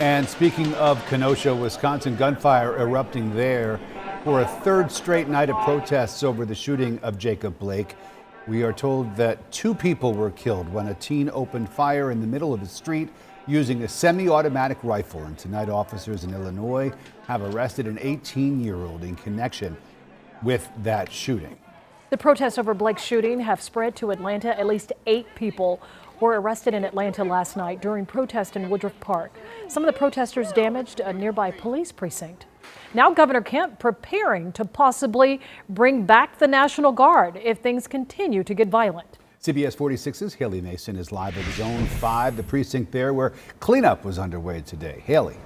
And speaking of Kenosha, Wisconsin, gunfire erupting there for a third straight night of protests over the shooting of Jacob Blake. We are told that 2 people were killed when a teen opened fire in the middle of the street using a semi-automatic rifle. And tonight, officers in Illinois have arrested an 18-year-old in connection with that shooting. The protests over Blake's shooting have spread to Atlanta. At least 8 people were arrested in Atlanta last night during protests in Woodruff Park. Some of the protesters damaged a nearby police precinct. Now Governor Kemp preparing to possibly bring back the National Guard if things continue to get violent. CBS 46's Haley Mason is live at Zone 5, the precinct there where cleanup was underway today. Haley.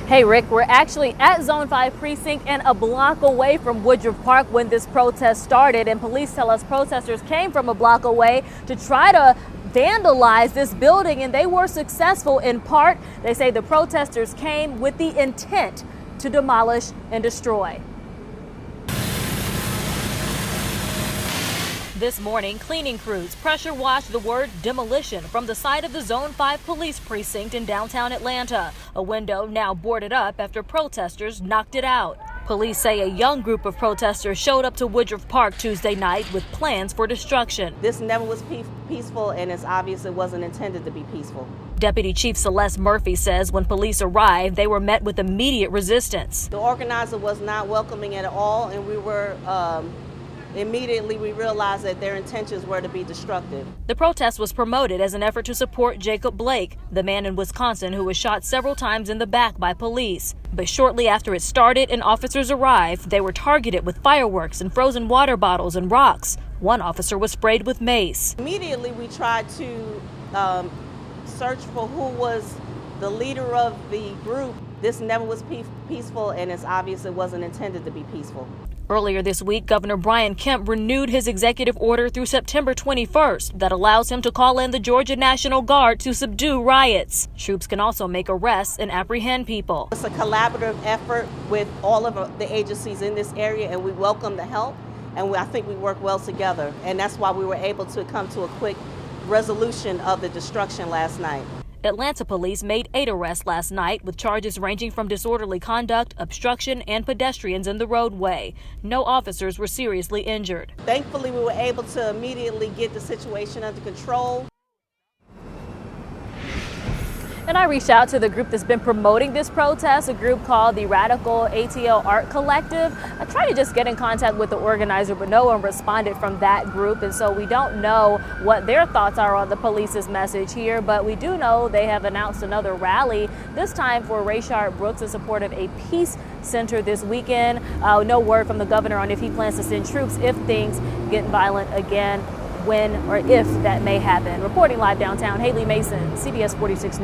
Hey Rick, we're actually at Zone 5 precinct and a block away from Woodruff Park when this protest started, and police tell us protesters came from a block away to try to vandalize this building, and they were successful in part. They say the protesters came with the intent to demolish and destroy. This morning, cleaning crews pressure washed the word demolition from the side of the Zone 5 police precinct in downtown Atlanta. A window now boarded up after protesters knocked it out. Police say a young group of protesters showed up to Woodruff Park Tuesday night with plans for destruction. This never was peaceful, and it's obvious it wasn't intended to be peaceful. Deputy Chief Celeste Murphy says when police arrived, they were met with immediate resistance. The organizer was not welcoming at all, and we were immediately we realized that their intentions were to be destructive. The protest was promoted as an effort to support Jacob Blake, the man in Wisconsin who was shot several times in the back by police. But shortly after it started and officers arrived, they were targeted with fireworks and frozen water bottles and rocks. One officer was sprayed with mace. Immediately we tried to search for who was the leader of the group. This never was peaceful, and it's obvious it wasn't intended to be peaceful. Earlier this week, Governor Brian Kemp renewed his executive order through September 21st that allows him to call in the Georgia National Guard to subdue riots. Troops can also make arrests and apprehend people. It's a collaborative effort with all of the agencies in this area, and we welcome the help, and I think we work well together. And that's why we were able to come to a quick resolution of the destruction last night. Atlanta police made 8 arrests last night with charges ranging from disorderly conduct, obstruction, and pedestrians in the roadway. No officers were seriously injured. Thankfully, we were able to immediately get the situation under control. And I reached out to the group that's been promoting this protest, a group called the Radical ATL Art Collective. I tried to just get in contact with the organizer, but no one responded from that group. And so we don't know what their thoughts are on the police's message here, but we do know they have announced another rally, this time for Rayshard Brooks in support of a peace center this weekend. No word from the governor on if he plans to send troops if things get violent again, when or if that may happen. Reporting live downtown, Haley Mason, CBS 46 News.